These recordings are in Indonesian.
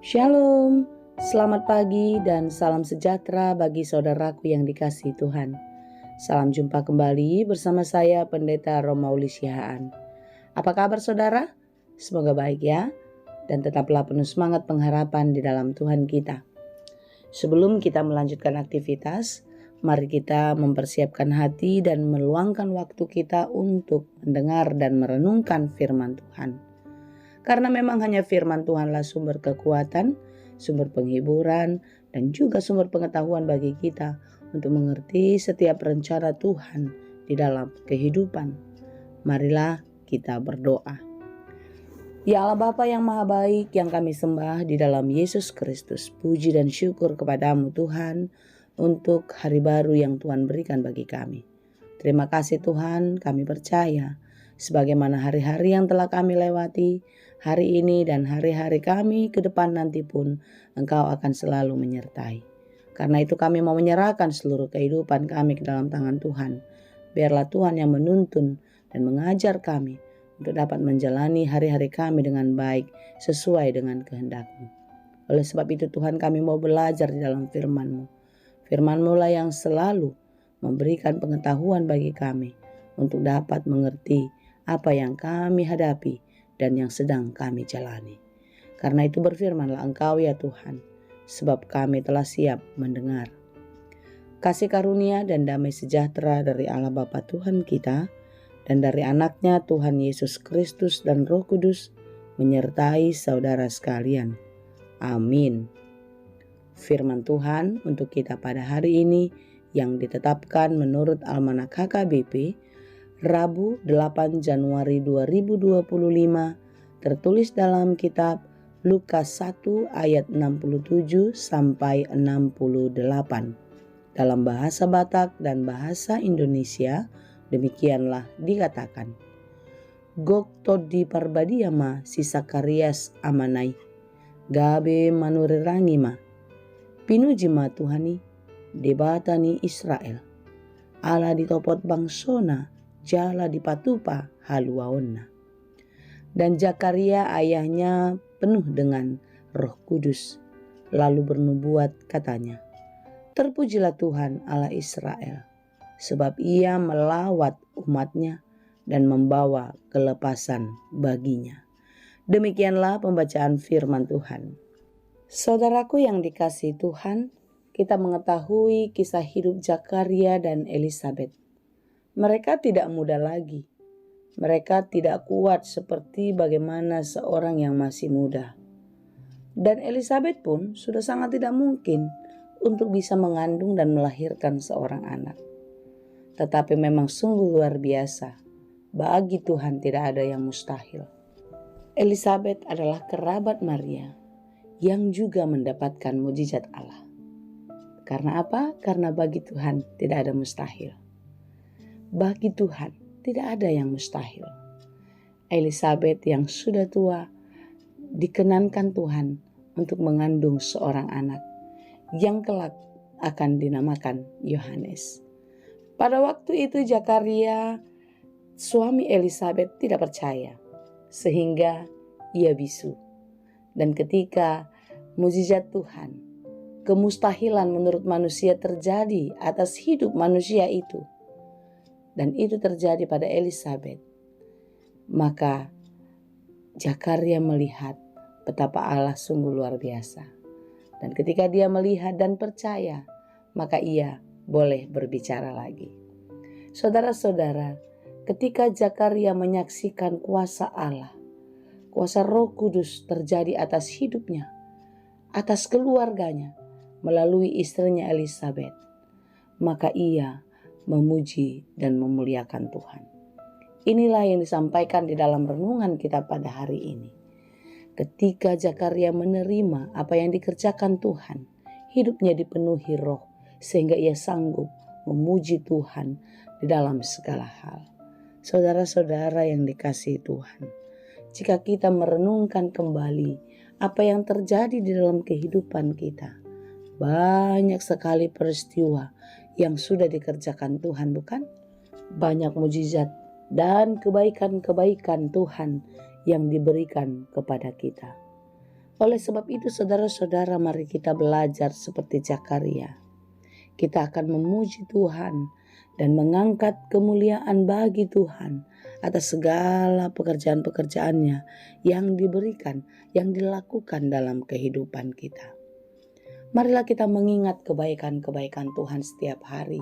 Shalom, selamat pagi dan salam sejahtera bagi saudaraku yang dikasihi Tuhan. Salam jumpa kembali bersama saya Pendeta Romauli Sihaan. Apa kabar saudara? Semoga baik ya, dan tetaplah penuh semangat pengharapan di dalam Tuhan kita. Sebelum kita melanjutkan aktivitas, mari kita mempersiapkan hati dan meluangkan waktu kita untuk mendengar dan merenungkan firman Tuhan. Karena memang hanya firman Tuhanlah sumber kekuatan, sumber penghiburan, dan juga sumber pengetahuan bagi kita untuk mengerti setiap rencana Tuhan di dalam kehidupan. Marilah kita berdoa. Ya Allah Bapa yang Maha Baik yang kami sembah di dalam Yesus Kristus, puji dan syukur kepadamu Tuhan untuk hari baru yang Tuhan berikan bagi kami. Terima kasih Tuhan, kami percaya sebagaimana hari-hari yang telah kami lewati, hari ini dan hari-hari kami ke depan nanti pun Engkau akan selalu menyertai. Karena itu kami mau menyerahkan seluruh kehidupan kami ke dalam tangan Tuhan. Biarlah Tuhan yang menuntun dan mengajar kami untuk dapat menjalani hari-hari kami dengan baik sesuai dengan kehendak-Mu. Oleh sebab itu Tuhan, kami mau belajar di dalam firman-Mu. Firman-Mu lah yang selalu memberikan pengetahuan bagi kami untuk dapat mengerti apa yang kami hadapi dan yang sedang kami jalani. Karena itu berfirmanlah Engkau ya Tuhan, sebab kami telah siap mendengar. Kasih karunia dan damai sejahtera dari Allah Bapa Tuhan kita dan dari anaknya Tuhan Yesus Kristus dan Roh Kudus menyertai saudara sekalian. Amin. Firman Tuhan untuk kita pada hari ini yang ditetapkan menurut Almanak HKBP Rabu 8 Januari 2025 tertulis dalam kitab Lukas 1 ayat 67 sampai 68. Dalam bahasa Batak dan bahasa Indonesia demikianlah dikatakan. Gok todi parbadiama si Sakarias amanai. Gabe manurirangima. Pinujima Tuhani debatani Israel. Ala ditopot bangsona jala dipatupa haluaonna. Dan Zakaria ayahnya penuh dengan Roh Kudus, lalu bernubuat katanya, terpujilah Tuhan Allah Israel, sebab ia melawat umatnya dan membawa kelepasan baginya. Demikianlah pembacaan firman Tuhan. Saudaraku yang dikasihi Tuhan, kita mengetahui kisah hidup Zakaria dan Elisabet. Mereka tidak muda lagi. Mereka tidak kuat seperti bagaimana seorang yang masih muda. Dan Elisabet pun sudah sangat tidak mungkin untuk bisa mengandung dan melahirkan seorang anak. Tetapi memang sungguh luar biasa. Bagi Tuhan tidak ada yang mustahil. Elisabet adalah kerabat Maria yang juga mendapatkan mujizat Allah. Karena apa? Karena bagi Tuhan tidak ada mustahil. Bagi Tuhan tidak ada yang mustahil. Elisabet yang sudah tua dikenankan Tuhan untuk mengandung seorang anak yang kelak akan dinamakan Yohanes. Pada waktu itu Zakaria, suami Elisabet, tidak percaya sehingga ia bisu. Dan ketika mujizat Tuhan, kemustahilan menurut manusia terjadi atas hidup manusia itu, dan itu terjadi pada Elisabet, maka Zakaria melihat betapa Allah sungguh luar biasa. Dan ketika dia melihat dan percaya, maka ia boleh berbicara lagi. Saudara-saudara, ketika Zakaria menyaksikan kuasa Allah, kuasa Roh Kudus terjadi atas hidupnya, atas keluarganya, melalui istrinya Elisabet, maka ia memuji dan memuliakan Tuhan. Inilah yang disampaikan di dalam renungan kita pada hari ini. Ketika Zakaria menerima apa yang dikerjakan Tuhan, hidupnya dipenuhi roh sehingga ia sanggup memuji Tuhan di dalam segala hal. Saudara-saudara yang dikasihi Tuhan, jika kita merenungkan kembali apa yang terjadi di dalam kehidupan kita, banyak sekali peristiwa yang sudah dikerjakan Tuhan, bukan? Banyak mujizat dan kebaikan-kebaikan Tuhan yang diberikan kepada kita. Oleh sebab itu saudara-saudara, mari kita belajar seperti Zakaria. Kita akan memuji Tuhan dan mengangkat kemuliaan bagi Tuhan atas segala pekerjaan-pekerjaannya yang diberikan, yang dilakukan dalam kehidupan kita. Marilah kita mengingat kebaikan-kebaikan Tuhan setiap hari.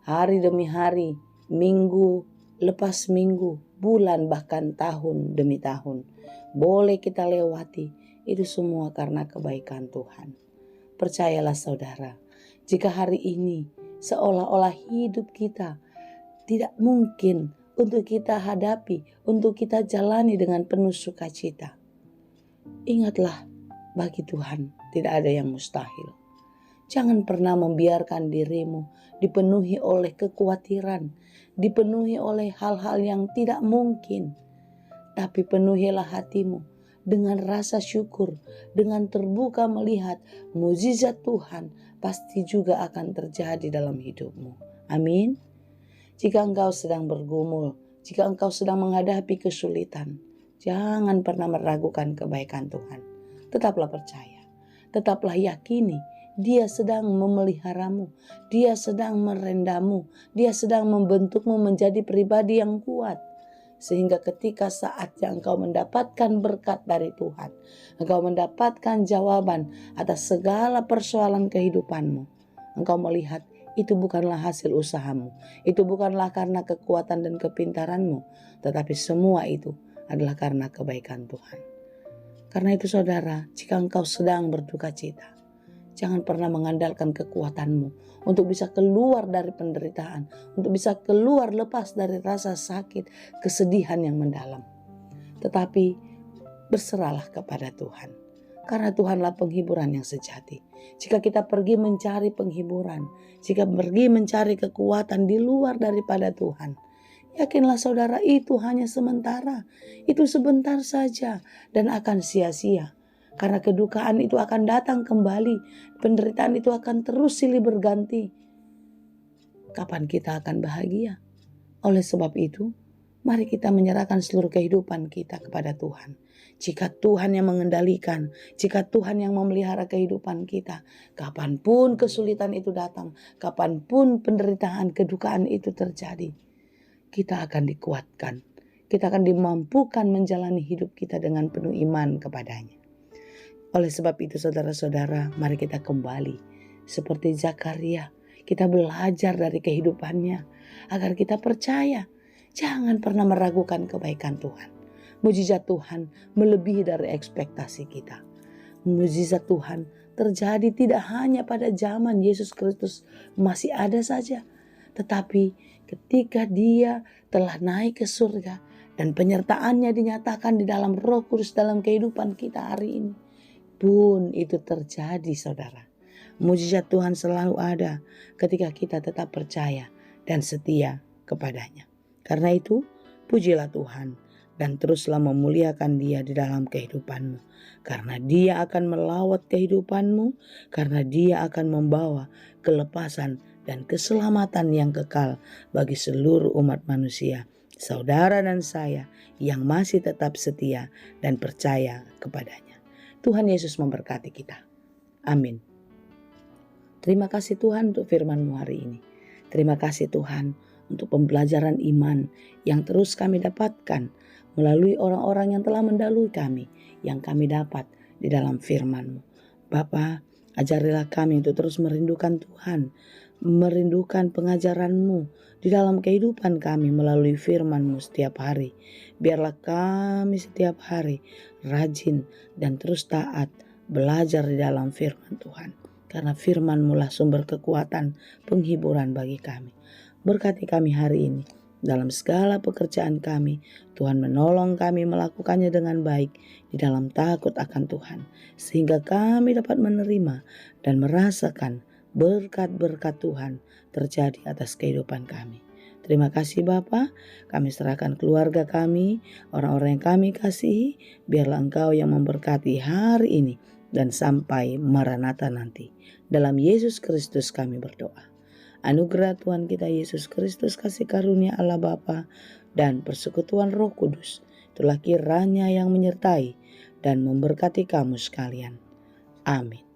Hari demi hari, minggu lepas minggu, bulan bahkan tahun demi tahun. Boleh kita lewati, itu semua karena kebaikan Tuhan. Percayalah saudara, jika hari ini seolah-olah hidup kita tidak mungkin untuk kita hadapi, untuk kita jalani dengan penuh sukacita. Ingatlah, bagi Tuhan tidak ada yang mustahil. Jangan pernah membiarkan dirimu dipenuhi oleh kekhawatiran, dipenuhi oleh hal-hal yang tidak mungkin. Tapi penuhilah hatimu dengan rasa syukur, dengan terbuka melihat mukjizat Tuhan pasti juga akan terjadi dalam hidupmu. Amin. Jika engkau sedang bergumul, jika engkau sedang menghadapi kesulitan, jangan pernah meragukan kebaikan Tuhan. Tetaplah percaya, tetaplah yakini Dia sedang memeliharamu, Dia sedang merendamu, Dia sedang membentukmu menjadi pribadi yang kuat. Sehingga ketika saatnya engkau mendapatkan berkat dari Tuhan, engkau mendapatkan jawaban atas segala persoalan kehidupanmu, engkau melihat itu bukanlah hasil usahamu, itu bukanlah karena kekuatan dan kepintaranmu, tetapi semua itu adalah karena kebaikan Tuhan. Karena itu saudara, jika engkau sedang berduka cita, jangan pernah mengandalkan kekuatanmu untuk bisa keluar dari penderitaan, untuk bisa keluar lepas dari rasa sakit, kesedihan yang mendalam. Tetapi berserahlah kepada Tuhan, karena Tuhanlah penghiburan yang sejati. Jika kita pergi mencari penghiburan, jika pergi mencari kekuatan di luar daripada Tuhan, yakinlah saudara, itu hanya sementara, itu sebentar saja dan akan sia-sia. Karena kedukaan itu akan datang kembali, penderitaan itu akan terus silih berganti. Kapan kita akan bahagia? Oleh sebab itu, mari kita menyerahkan seluruh kehidupan kita kepada Tuhan. Jika Tuhan yang mengendalikan, jika Tuhan yang memelihara kehidupan kita, kapanpun kesulitan itu datang, kapanpun penderitaan, kedukaan itu terjadi, kita akan dikuatkan. Kita akan dimampukan menjalani hidup kita dengan penuh iman kepadanya. Oleh sebab itu saudara-saudara, mari kita kembali seperti Zakaria. Kita belajar dari kehidupannya agar kita percaya. Jangan pernah meragukan kebaikan Tuhan. Mukjizat Tuhan melebihi dari ekspektasi kita. Mukjizat Tuhan terjadi tidak hanya pada zaman Yesus Kristus masih ada saja, tetapi ketika Dia telah naik ke surga dan penyertaannya dinyatakan di dalam Roh Kudus dalam kehidupan kita hari ini, pun itu terjadi saudara. Mukjizat Tuhan selalu ada ketika kita tetap percaya dan setia kepadanya. Karena itu, pujilah Tuhan dan teruslah memuliakan Dia di dalam kehidupanmu. Karena Dia akan melawat kehidupanmu, karena Dia akan membawa kelepasan dan keselamatan yang kekal bagi seluruh umat manusia, saudara dan saya yang masih tetap setia dan percaya kepadanya. Tuhan Yesus memberkati kita. Amin. Terima kasih Tuhan untuk firman-Mu hari ini. Terima kasih Tuhan untuk pembelajaran iman yang terus kami dapatkan melalui orang-orang yang telah mendahului kami, yang kami dapat di dalam firman-Mu. Bapa, ajarilah kami untuk terus merindukan Tuhan, merindukan pengajaran-Mu di dalam kehidupan kami melalui firman-Mu setiap hari. Biarlah kami setiap hari rajin dan terus taat belajar di dalam firman Tuhan. Karena firman-Mu lah sumber kekuatan, penghiburan bagi kami. Berkati kami hari ini dalam segala pekerjaan kami. Tuhan menolong kami melakukannya dengan baik di dalam takut akan Tuhan. Sehingga kami dapat menerima dan merasakan berkat-berkat Tuhan terjadi atas kehidupan kami. Terima kasih Bapa, kami serahkan keluarga kami, orang-orang yang kami kasihi, biarlah Engkau yang memberkati hari ini dan sampai Maranatha nanti. Dalam Yesus Kristus kami berdoa. Anugerah Tuhan kita Yesus Kristus, kasih karunia Allah Bapa dan persekutuan Roh Kudus, itulah kiranya yang menyertai dan memberkati kamu sekalian. Amin.